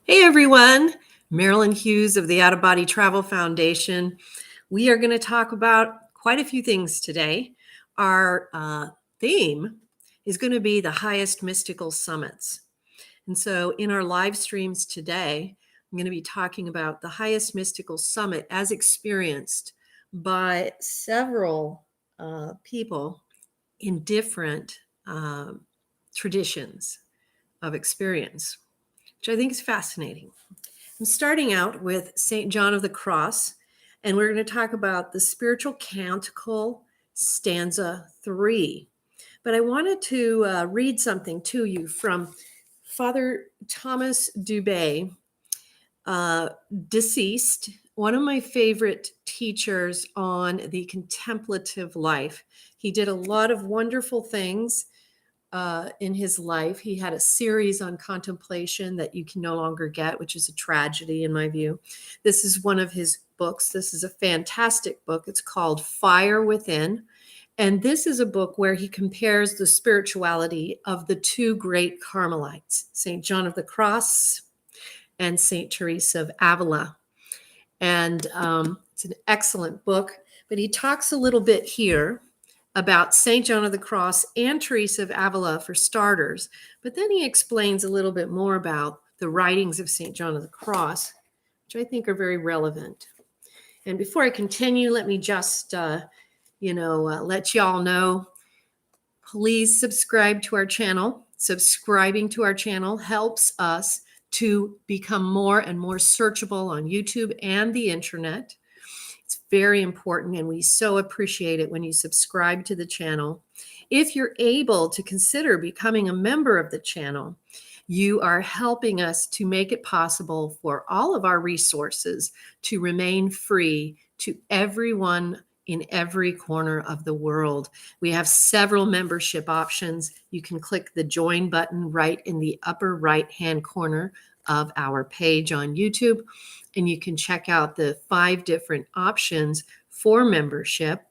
Hey everyone, Marilynn Hughes of the Out of Body Travel Foundation. We are going to talk about quite a few things today. Our theme is going to be the highest mystical summits. And so in our live streams today, I'm going to be talking about the highest mystical summit as experienced by several people in different traditions of experience, which I think is fascinating. I'm starting out with St. John of the Cross, and we're going to talk about the spiritual canticle, stanza 3. But I wanted to read something to you from Father Thomas Dubay, deceased, one of my favorite teachers on the contemplative life. He did a lot of wonderful things in his life. He had a series on contemplation that you can no longer get, which is a tragedy in my view. This is one of his books. This is a fantastic book. It's called Fire Within. And this is a book where he compares the spirituality of the two great Carmelites, St. John of the Cross and St. Teresa of Avila. And it's an excellent book, but he talks a little bit here about St. John of the Cross and Teresa of Avila for starters, but then he explains a little bit more about the writings of St. John of the Cross, which I think are very relevant. And before I continue, let me just, let y'all know, please subscribe to our channel. Subscribing to our channel helps us to become more and more searchable on YouTube and the internet. It's very important, and we so appreciate it when you subscribe to the channel. If you're able to consider becoming a member of the channel, you are helping us to make it possible for all of our resources to remain free to everyone in every corner of the world. We have several membership options. You can click the join button right in the upper right-hand corner of our page on YouTube, and you can check out the 5 different options for membership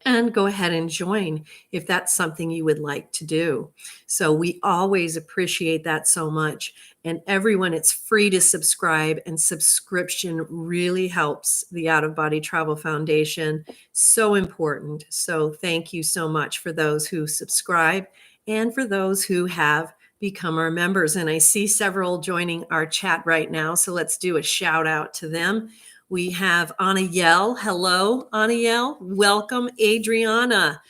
and go ahead and join if that's something you would like to do. So we always appreciate that so much. And everyone, it's free to subscribe, and subscription really helps the Out of Body Travel Foundation. So important. So thank you so much for those who subscribe and for those who have become our members. And I see several joining our chat right now, so let's do a shout out to them. We have Anna Yell. Hello, Anna Yell. Welcome, Adriana.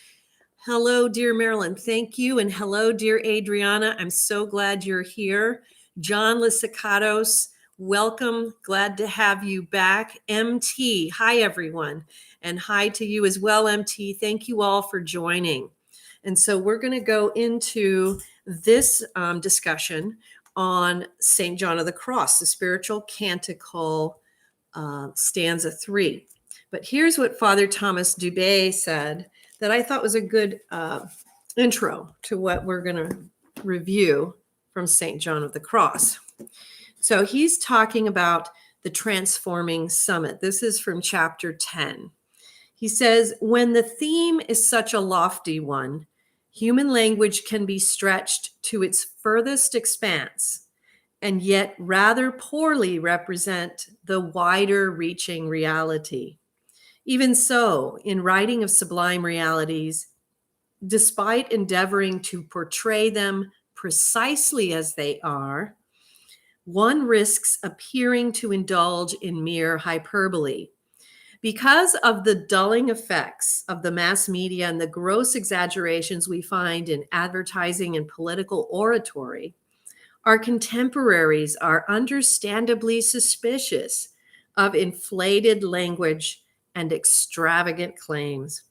Hello, dear Marilynn. Thank you. And hello, dear Adriana. I'm so glad you're here. John Lisacatos, welcome. Glad to have you back. MT, hi, everyone. And hi to you as well, MT. Thank you all for joining. And so we're going to go into this discussion on St. John of the Cross, the spiritual canticle, stanza 3. But here's what Father Thomas Dubay said that I thought was a good intro to what we're going to review from St. John of the Cross. So he's talking about the transforming summit. This is from chapter 10. He says, when the theme is such a lofty one, human language can be stretched to its furthest expanse and yet rather poorly represent the wider reaching reality. Even so, in writing of sublime realities, despite endeavoring to portray them precisely as they are, one risks appearing to indulge in mere hyperbole. Because of the dulling effects of the mass media and the gross exaggerations we find in advertising and political oratory, our contemporaries are understandably suspicious of inflated language and extravagant claims.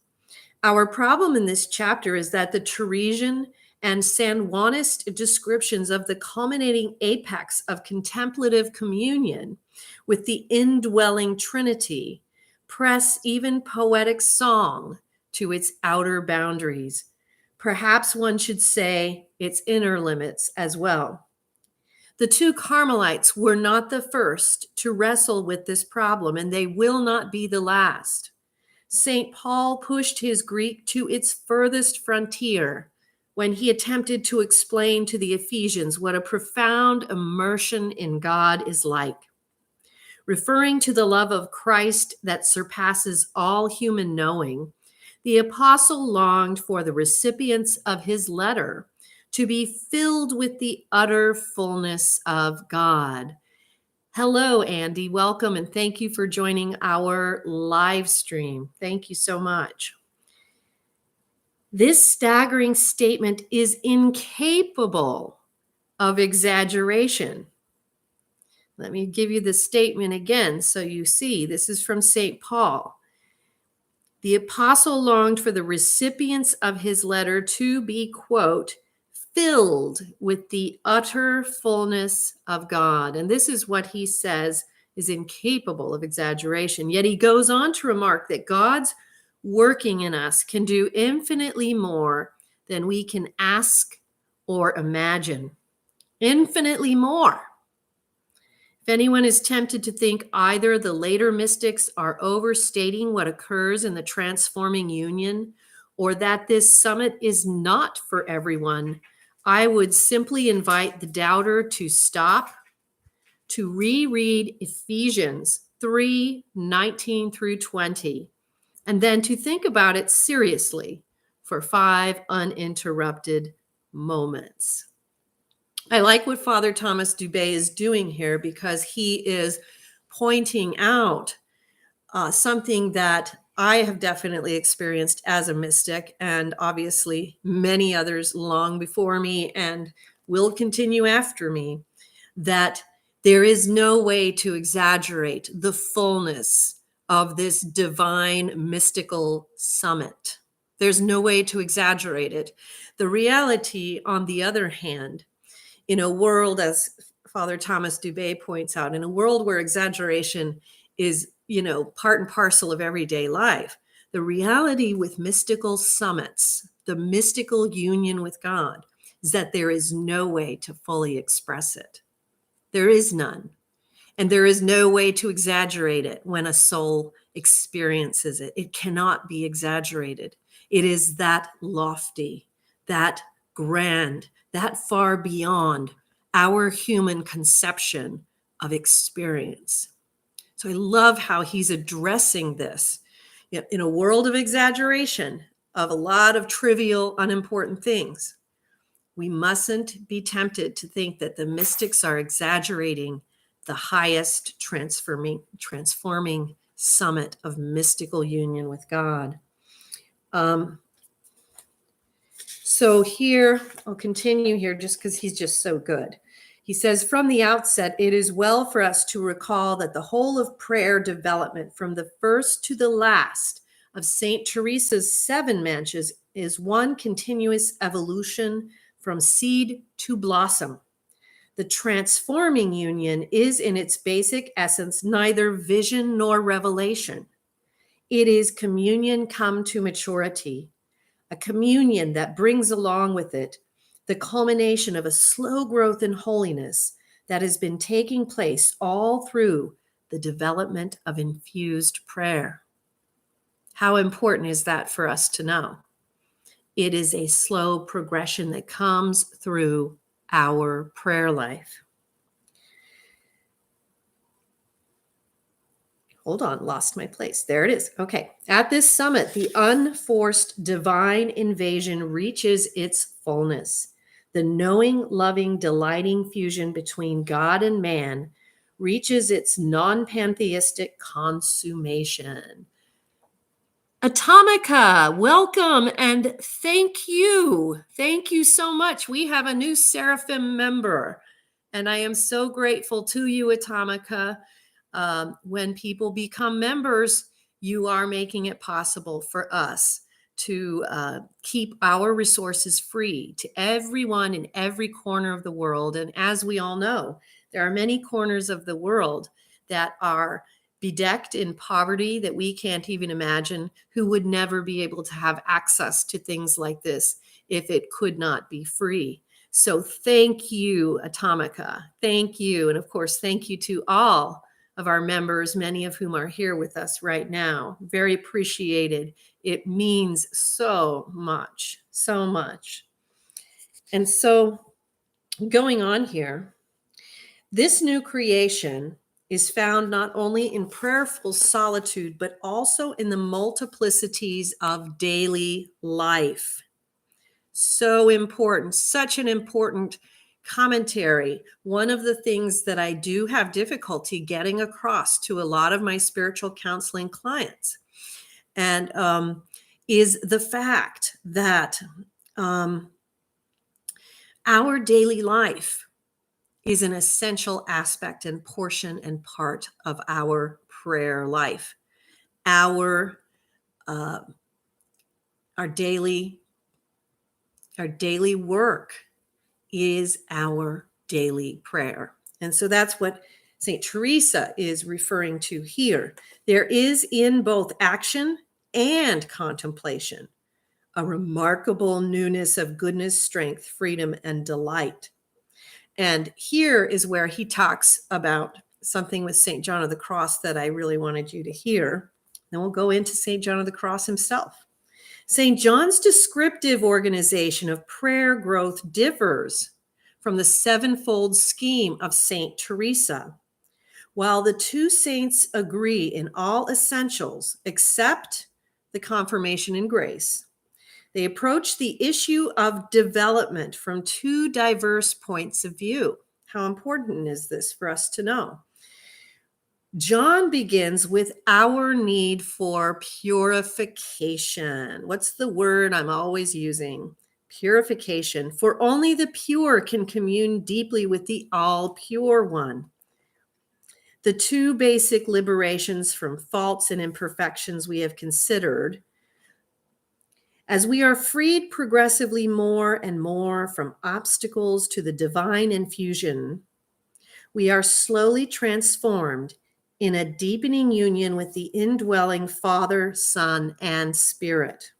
Our problem in this chapter is that the Teresian and San Juanist descriptions of the culminating apex of contemplative communion with the indwelling Trinity press even poetic song to its outer boundaries. Perhaps one should say its inner limits as well. The two Carmelites were not the first to wrestle with this problem, and they will not be the last. St. Paul pushed his Greek to its furthest frontier, when he attempted to explain to the Ephesians what a profound immersion in God is like. Referring to the love of Christ that surpasses all human knowing, the apostle longed for the recipients of his letter to be filled with the utter fullness of God. Hello, Andy. Welcome, and thank you for joining our live stream. Thank you so much. This staggering statement is incapable of exaggeration. Let me give you the statement again so you see. This is from St. Paul. The apostle longed for the recipients of his letter to be, quote, filled with the utter fullness of God. And this is what he says is incapable of exaggeration. Yet he goes on to remark that God's working in us can do infinitely more than we can ask or imagine. Infinitely more. If anyone is tempted to think either the later mystics are overstating what occurs in the transforming union or that this summit is not for everyone, I would simply invite the doubter to stop, to reread Ephesians 3:19 through 20, and then to think about it seriously for 5 uninterrupted moments. I like what Father Thomas Dubé is doing here because he is pointing out something that I have definitely experienced as a mystic, and obviously many others long before me and will continue after me, that there is no way to exaggerate the fullness of this divine mystical summit. There's no way to exaggerate it. The reality, on the other hand, in a world, as Father Thomas Dubé points out, in a world where exaggeration is, part and parcel of everyday life, the reality with mystical summits, the mystical union with God, is that there is no way to fully express it. There is none. And there is no way to exaggerate it when a soul experiences it. It cannot be exaggerated. It is that lofty, that grand, that far beyond our human conception of experience. So I love how he's addressing this. In a world of exaggeration, of a lot of trivial, unimportant things, we mustn't be tempted to think that the mystics are exaggerating the highest transforming summit of mystical union with God. So here, I'll continue here just because he's just so good. He says, from the outset, it is well for us to recall that the whole of prayer development from the first to the last of St. Teresa's 7 manches is one continuous evolution from seed to blossom. The transforming union is in its basic essence neither vision nor revelation. It is communion come to maturity, a communion that brings along with it the culmination of a slow growth in holiness that has been taking place all through the development of infused prayer. How important is that for us to know? It is a slow progression that comes through our prayer life. Hold on, lost my place. There it is. Okay. At this summit, the unforced divine invasion reaches its fullness. The knowing, loving, delighting fusion between God and man reaches its non-pantheistic consummation. Atomica, welcome and thank you. Thank you so much. We have a new Seraphim member, and I am so grateful to you, Atomica. When people become members, you are making it possible for us to keep our resources free to everyone in every corner of the world. And as we all know, there are many corners of the world that are bedecked in poverty that we can't even imagine, who would never be able to have access to things like this if it could not be free. So thank you, Atomica. Thank you. And of course, thank you to all of our members, many of whom are here with us right now. Very appreciated. It means so much, so much. And so going on here, this new creation is found not only in prayerful solitude, but also in the multiplicities of daily life. So important, such an important commentary. One of the things that I do have difficulty getting across to a lot of my spiritual counseling clients, and is the fact that our daily life is an essential aspect and portion and part of our prayer life. Our daily work is our daily prayer. And so that's what St. Teresa is referring to here. There is in both action and contemplation a remarkable newness of goodness, strength, freedom, and delight. And here is where he talks about something with St. John of the Cross that I really wanted you to hear. Then we'll go into St. John of the Cross himself. St. John's descriptive organization of prayer growth differs from the sevenfold scheme of St. Teresa. While the two saints agree in all essentials except the confirmation in grace, they approach the issue of development from two diverse points of view. How important is this for us to know? John begins with our need for purification. What's the word I'm always using? Purification. For only the pure can commune deeply with the all pure one. The two basic liberations from faults and imperfections we have considered. As we are freed progressively more and more from obstacles to the divine infusion, we are slowly transformed in a deepening union with the indwelling Father, Son, and Spirit.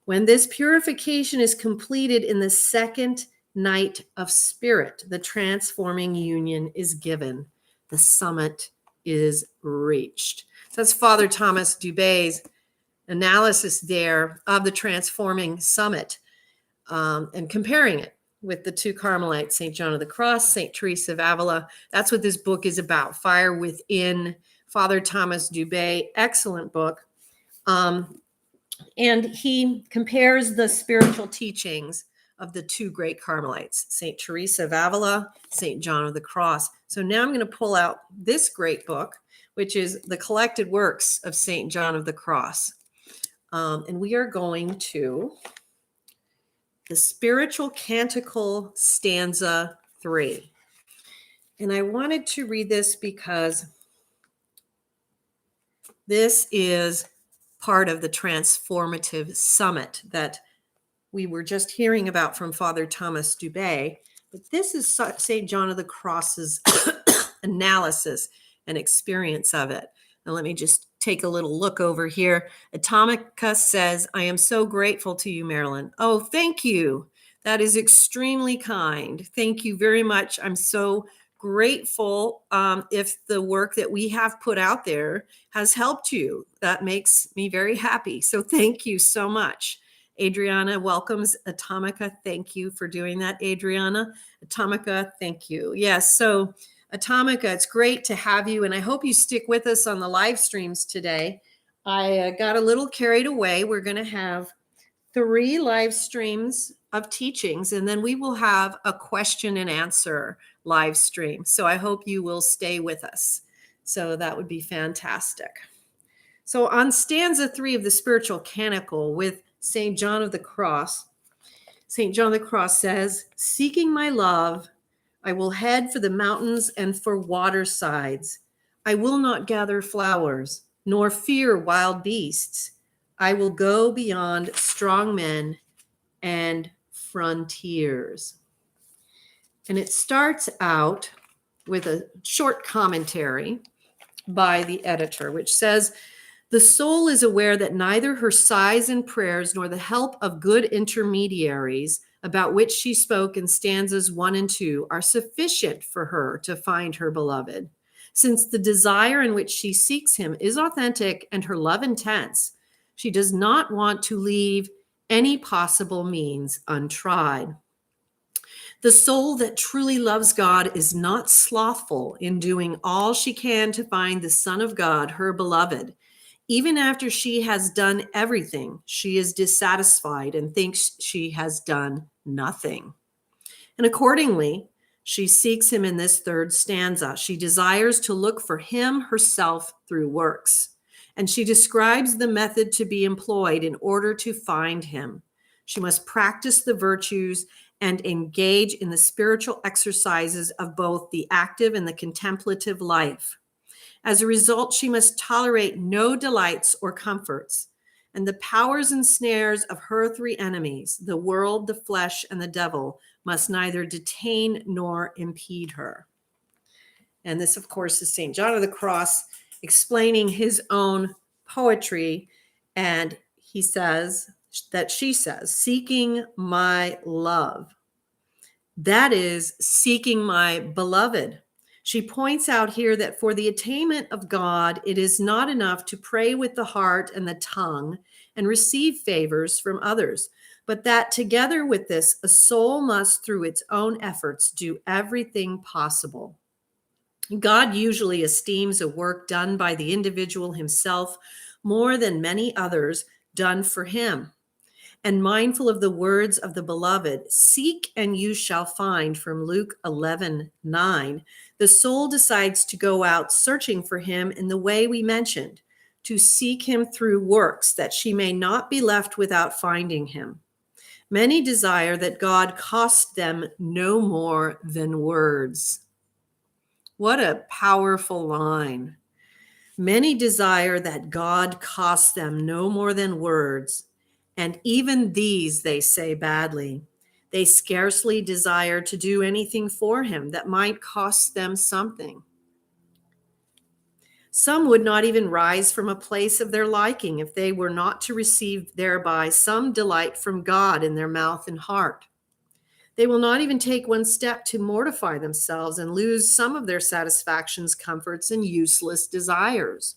When this purification is completed in the second night of Spirit, the transforming union is given. The summit is reached. So that's Father Thomas Dubé's analysis there of the transforming summit, and comparing it with the two Carmelites, St. John of the Cross, St. Teresa of Avila. That's what this book is about, Fire Within, Father Thomas Dubé, excellent book. And he compares the spiritual teachings of the two great Carmelites, St. Teresa of Avila, St. John of the Cross. So now I'm going to pull out this great book, which is the collected works of St. John of the Cross. And we are going to the Spiritual Canticle, Stanza 3. And I wanted to read this because this is part of the transformative summit that we were just hearing about from Father Thomas Dubé. But this is St. John of the Cross's analysis and experience of it. And let me just take a little look over here. Atomica says, I am so grateful to you, Marilynn. Oh, thank you. That is extremely kind. Thank you very much. I'm so grateful if the work that we have put out there has helped you. That makes me very happy. So thank you so much. Adriana welcomes Atomica. Thank you for doing that, Adriana. Atomica, thank you. Yes, so Atomica, it's great to have you, and I hope you stick with us on the live streams today. I got a little carried away. We're going to have 3 live streams of teachings, and then we will have a question and answer live stream. So I hope you will stay with us. So that would be fantastic. So on stanza 3 of the Spiritual Canticle with St. John of the Cross, St. John of the Cross says, seeking my love, I will head for the mountains and for water sides. I will not gather flowers, nor fear wild beasts. I will go beyond strong men and frontiers. And it starts out with a short commentary by the editor, which says, the soul is aware that neither her sighs and prayers nor the help of good intermediaries about which she spoke in stanzas 1 and 2 are sufficient for her to find her beloved. Since the desire in which she seeks him is authentic and her love intense, she does not want to leave any possible means untried. The soul that truly loves God is not slothful in doing all she can to find the Son of God, her beloved. Even after she has done everything, she is dissatisfied and thinks she has done nothing. And accordingly, she seeks him in this third stanza. She desires to look for him herself through works. And she describes the method to be employed in order to find him. She must practice the virtues and engage in the spiritual exercises of both the active and the contemplative life. As a result, she must tolerate no delights or comforts. And the powers and snares of her three enemies, the world, the flesh, and the devil, must neither detain nor impede her. And this, of course, is St. John of the Cross explaining his own poetry. And he says that she says, seeking my love. That is seeking my beloved. She points out here that for the attainment of God, it is not enough to pray with the heart and the tongue and receive favors from others, but that together with this, a soul must, through its own efforts, do everything possible. God usually esteems a work done by the individual himself more than many others done for him. And mindful of the words of the beloved, seek and you shall find, from Luke 11:9, the soul decides to go out searching for him in the way we mentioned, to seek him through works, that she may not be left without finding him. Many desire that God cost them no more than words. What a powerful line. Many desire that God cost them no more than words, and even these they say badly. They scarcely desire to do anything for him that might cost them something. Some would not even rise from a place of their liking if they were not to receive thereby some delight from God in their mouth and heart. They will not even take one step to mortify themselves and lose some of their satisfactions, comforts, and useless desires.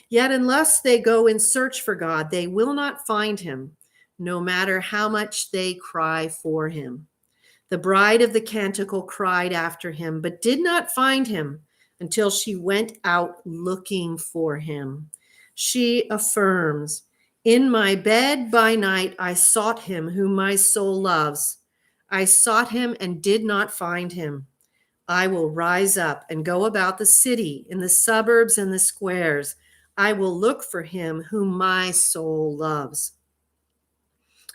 Yet unless they go in search for God, they will not find him, no matter how much they cry for him. The bride of the Canticle cried after him, but did not find him until she went out looking for him. She affirms, in my bed by night I sought him whom my soul loves. I sought him and did not find him. I will rise up and go about the city, in the suburbs and the squares. I will look for him whom my soul loves.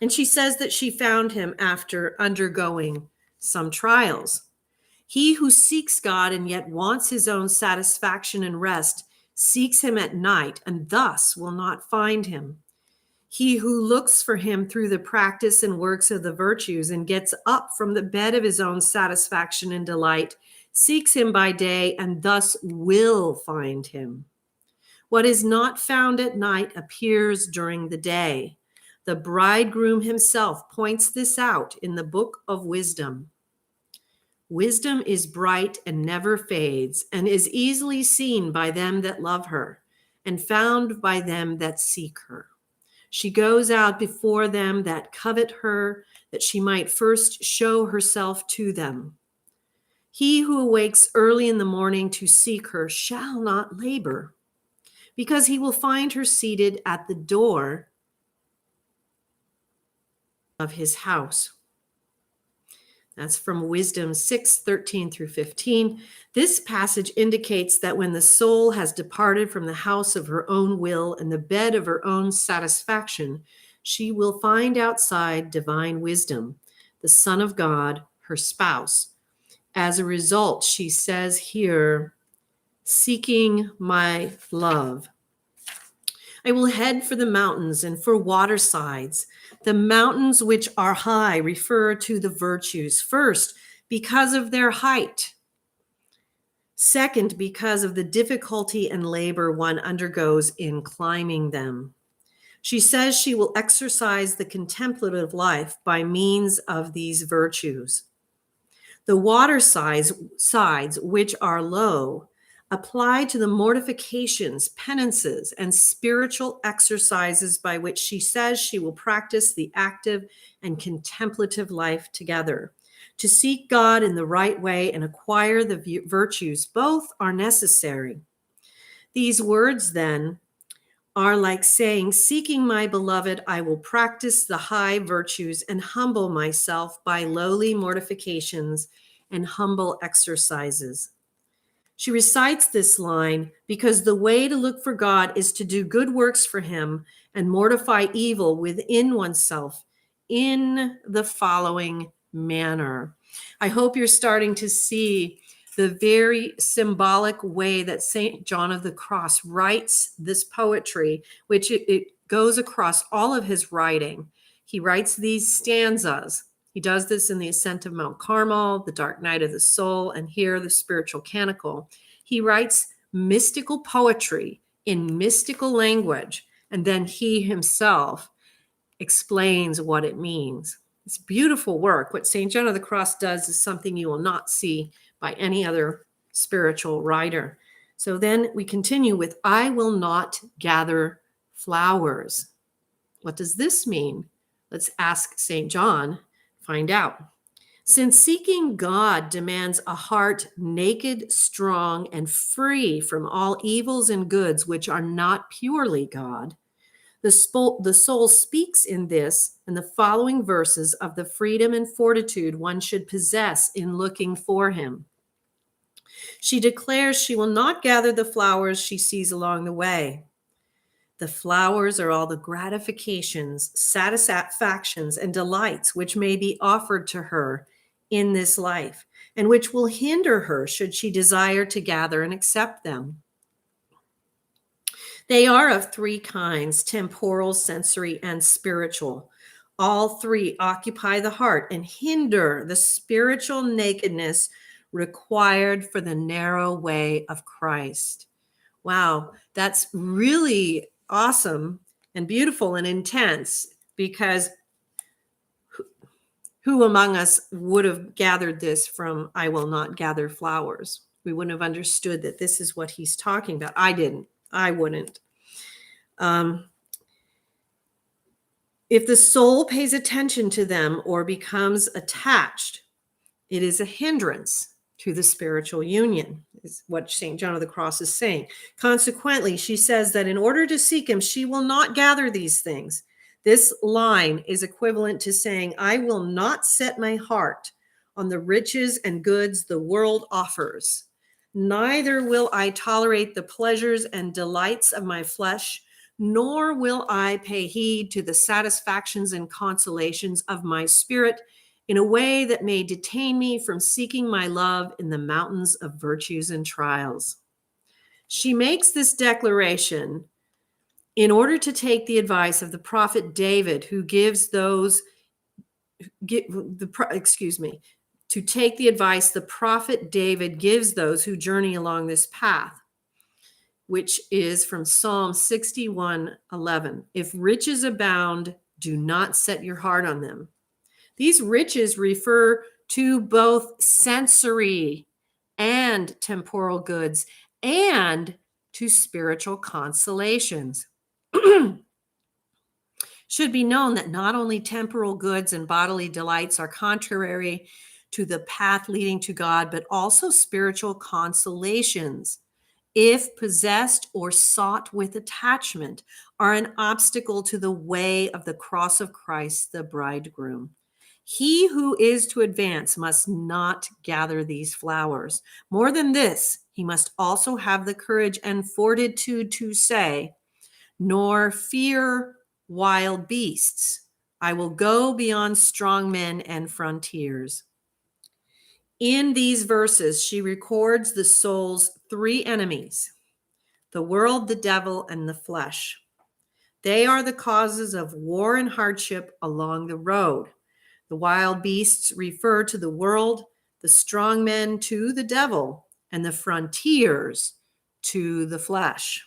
And she says that she found him after undergoing some trials. He who seeks God and yet wants his own satisfaction and rest seeks him at night and thus will not find him. He who looks for him through the practice and works of the virtues and gets up from the bed of his own satisfaction and delight seeks him by day and thus will find him. What is not found at night appears during the day. The bridegroom himself points this out in the Book of Wisdom. Wisdom is bright and never fades, and is easily seen by them that love her, and found by them that seek her. She goes out before them that covet her, that she might first show herself to them. He who awakes early in the morning to seek her shall not labor, because he will find her seated at the door of his house. That's from Wisdom 6:13 through 15. This passage indicates that when the soul has departed from the house of her own will and the bed of her own satisfaction, she will find outside divine wisdom, the Son of God, her spouse. As a result, she says here, seeking my love. I will head for the mountains and for watersides. The mountains which are high refer to the virtues. First, because of their height. Second, because of the difficulty and labor one undergoes in climbing them. She says she will exercise the contemplative life by means of these virtues. The watersides, which are low, apply to the mortifications, penances, and spiritual exercises by which she says she will practice the active and contemplative life together. To seek God in the right way and acquire the virtues, both are necessary. These words, then, are like saying, seeking my beloved, I will practice the high virtues and humble myself by lowly mortifications and humble exercises. She recites this line because the way to look for God is to do good works for him and mortify evil within oneself in the following manner. I hope you're starting to see the very symbolic way that St. John of the Cross writes this poetry, which it goes across all of his writing. He writes these stanzas. He does this in the Ascent of Mount Carmel, the Dark Night of the Soul, and here the Spiritual Canticle. He writes mystical poetry in mystical language, and then he himself explains what it means. It's beautiful work. What St. John of the Cross does is something you will not see by any other spiritual writer. So then we continue with, I will not gather flowers. What does this mean? Let's ask St. John, find out. Since seeking God demands a heart naked, strong, and free from all evils and goods which are not purely God, the soul speaks in this and the following verses of the freedom and fortitude one should possess in looking for him. She declares she will not gather the flowers she sees along the way. The flowers are all the gratifications, satisfactions, and delights which may be offered to her in this life, and which will hinder her should she desire to gather and accept them. They are of three kinds: temporal, sensory, and spiritual. All three occupy the heart and hinder the spiritual nakedness required for the narrow way of Christ. Wow, that's really awesome and beautiful and intense, because who among us would have gathered this from I will not gather flowers? We wouldn't have understood that this is what he's talking about. I didn't. I wouldn't. If the soul pays attention to them or becomes attached, it is a hindrance to the spiritual union, is what St. John of the Cross is saying. Consequently, she says that in order to seek him, she will not gather these things. This line is equivalent to saying, I will not set my heart on the riches and goods the world offers. Neither will I tolerate the pleasures and delights of my flesh, nor will I pay heed to the satisfactions and consolations of my spirit in a way that may detain me from seeking my love in the mountains of virtues and trials. She makes this declaration in order to take the advice of the prophet David, who gives those, to take the advice the prophet David gives those who journey along this path, which is from Psalm 61:11. If riches abound, do not set your heart on them. These riches refer to both sensory and temporal goods and to spiritual consolations. Should be known that not only temporal goods and bodily delights are contrary to the path leading to God, but also spiritual consolations, if possessed or sought with attachment, are an obstacle to the way of the cross of Christ, the bridegroom. He who is to advance must not gather these flowers. More than this, he must also have the courage and fortitude to say, nor fear wild beasts. I will go beyond strong men and frontiers. In these verses, she records the soul's three enemies: the world, the devil, and the flesh. They are the causes of war and hardship along the road. The wild beasts refer to the world, the strong men to the devil, and the frontiers to the flesh.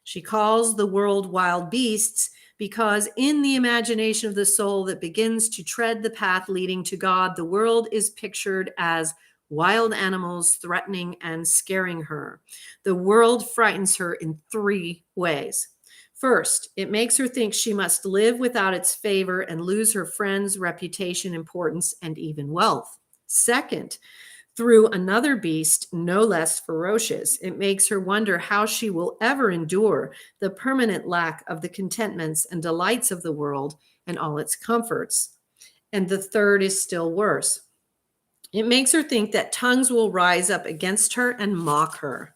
She calls the world wild beasts because in the imagination of the soul that begins to tread the path leading to God, the world is pictured as wild animals threatening and scaring her. The world frightens her in three ways. First, it makes her think she must live without its favor and lose her friends, reputation, importance, and even wealth. Second, through another beast no less ferocious. It makes her wonder how she will ever endure the permanent lack of the contentments and delights of the world and all its comforts. And the third is still worse. It makes her think that tongues will rise up against her and mock her,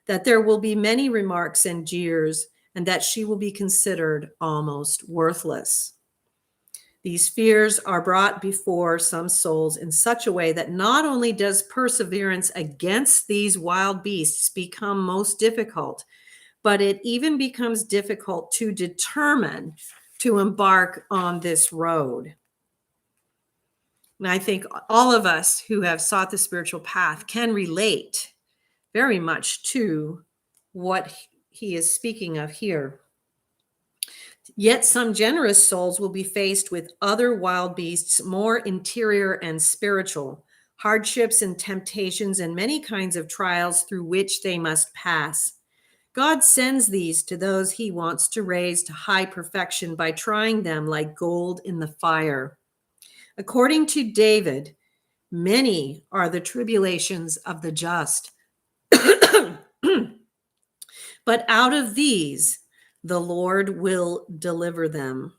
that there will be many remarks and jeers, and that she will be considered almost worthless. These fears are brought before some souls in such a way that not only does perseverance against these wild beasts become most difficult, but it even becomes difficult to determine to embark on this road. And I think all of us who have sought the spiritual path can relate very much to what he is speaking of here. Yet some generous souls will be faced with other wild beasts, more interior and spiritual, hardships and temptations, and many kinds of trials through which they must pass. God sends these to those he wants to raise to high perfection by trying them like gold in the fire. According to David, many are the tribulations of the just. But out of these, the Lord will deliver them.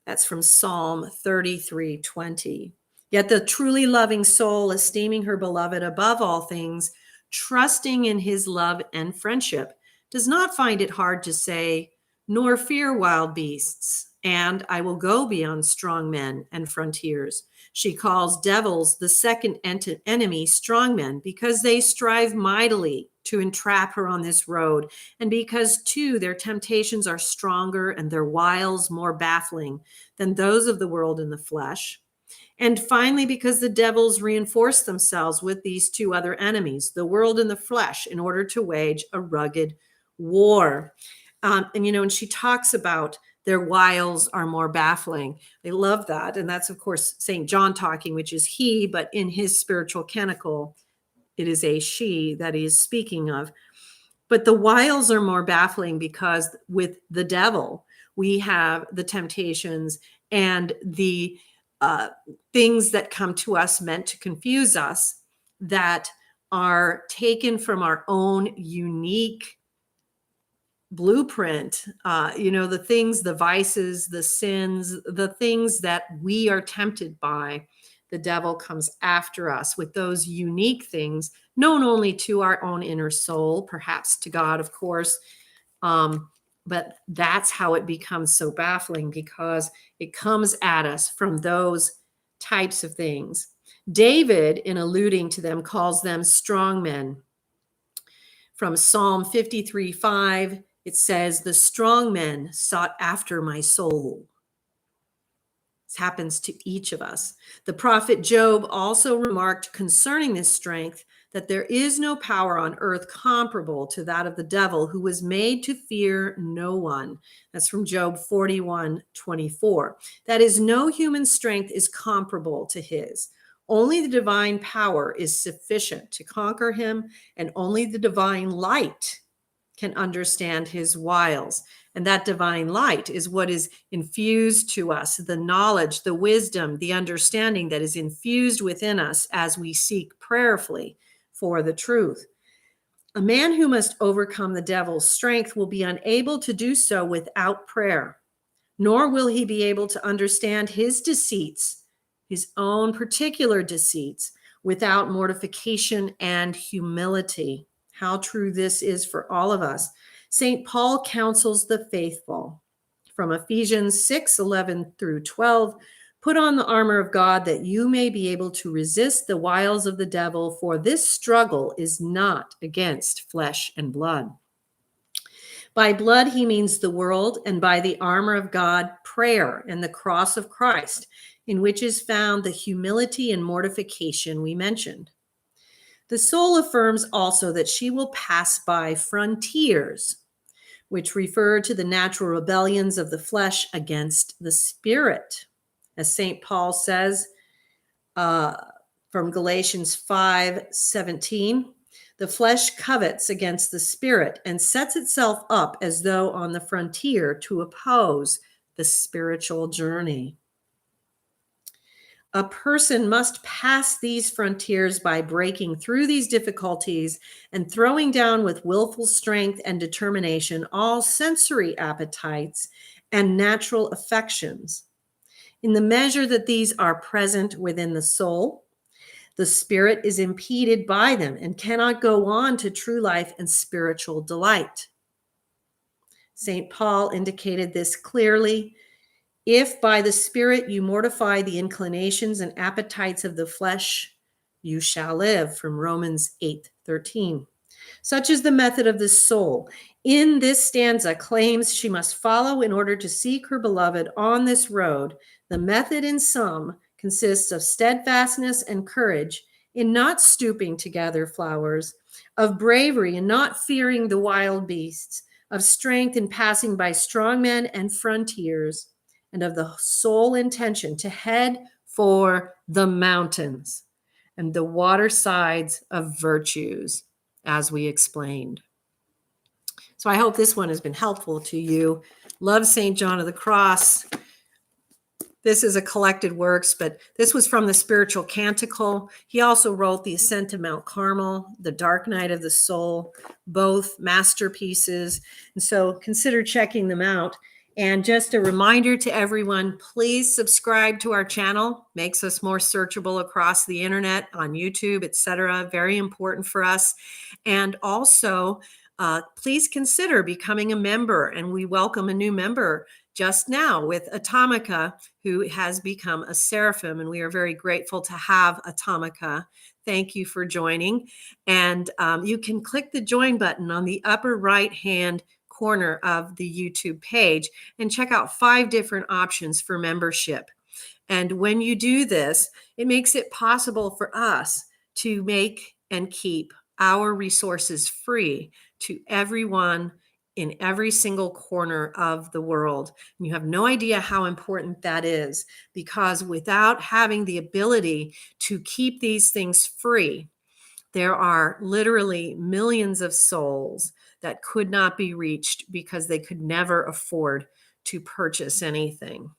That's from Psalm 33:20. Yet the truly loving soul, esteeming her beloved above all things, trusting in his love and friendship, does not find it hard to say, nor fear wild beasts, and I will go beyond strong men and frontiers. She calls devils the second enemy, strong men, because they strive mightily to entrap her on this road, and because, too, their temptations are stronger and their wiles more baffling than those of the world in the flesh. And finally, because the devils reinforce themselves with these two other enemies, the world and the flesh, in order to wage a rugged war. And she talks about their wiles are more baffling. I love that. And that's, of course, St. John talking, which is he, but in his spiritual canticle, it is a she that he is speaking of. But the wiles are more baffling because with the devil, we have the temptations and the things that come to us meant to confuse us that are taken from our own unique blueprint, the things, the vices, the sins, the things that we are tempted by. The devil comes after us with those unique things, known only to our own inner soul, perhaps to God, of course. But that's how it becomes so baffling, because it comes at us from those types of things. David, in alluding to them, calls them strong men. From Psalm 53:5, it says, the strong men sought after my soul. This happens to each of us. The prophet Job also remarked concerning this strength that there is no power on earth comparable to that of the devil, who was made to fear no one. That's from Job 41:24. That is, no human strength is comparable to his. Only the divine power is sufficient to conquer him, and only the divine light can understand his wiles. And that divine light is what is infused to us, the knowledge, the wisdom, the understanding that is infused within us as we seek prayerfully for the truth. A man who must overcome the devil's strength will be unable to do so without prayer, nor will he be able to understand his deceits, his own particular deceits, without mortification and humility. How true this is for all of us. St. Paul counsels the faithful from Ephesians 6:11 through 12. Put on the armor of God that you may be able to resist the wiles of the devil, for this struggle is not against flesh and blood. By blood, he means the world, and by the armor of God, prayer and the cross of Christ, in which is found the humility and mortification we mentioned. The soul affirms also that she will pass by frontiers, which refer to the natural rebellions of the flesh against the spirit. As St. Paul says from Galatians 5:17, the flesh covets against the spirit and sets itself up as though on the frontier to oppose the spiritual journey. A person must pass these frontiers by breaking through these difficulties and throwing down with willful strength and determination all sensory appetites and natural affections. In the measure that these are present within the soul, the spirit is impeded by them and cannot go on to true life and spiritual delight. St. Paul indicated this clearly. If by the Spirit you mortify the inclinations and appetites of the flesh, you shall live, from Romans 8:13. Such is the method of the soul. In this stanza claims she must follow in order to seek her beloved on this road. The method in sum consists of steadfastness and courage in not stooping to gather flowers, of bravery in not fearing the wild beasts, of strength in passing by strong men and frontiers, and of the sole intention to head for the mountains and the water sides of virtues, as we explained. So I hope this one has been helpful to you. Love St. John of the Cross. This is a collected works, but this was from the Spiritual Canticle. He also wrote The Ascent to Mount Carmel, The Dark Night of the Soul, both masterpieces. And so consider checking them out. And just a reminder to everyone, please subscribe to our channel. Makes us more searchable across the internet, on YouTube, etc. Very important for us. And also, please consider becoming a member. And we welcome a new member just now with Atomica, who has become a seraphim. And we are very grateful to have Atomica. Thank you for joining. And you can click the join button on the upper right-hand corner of the YouTube page and check out 5 different options for membership. And when you do this, it makes it possible for us to make and keep our resources free to everyone in every single corner of the world. And you have no idea how important that is, because without having the ability to keep these things free, there are literally millions of souls that could not be reached because they could never afford to purchase anything.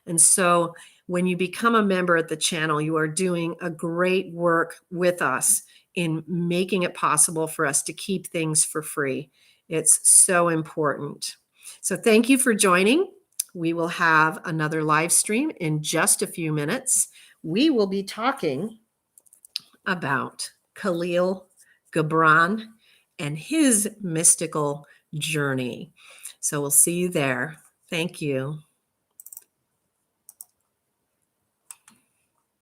And so when you become a member at the channel, you are doing a great work with us in making it possible for us to keep things for free. It's so important. So thank you for joining. We will have another live stream in just a few minutes. We will be talking about Khalil Gibran and his mystical journey. So we'll see you there. Thank you.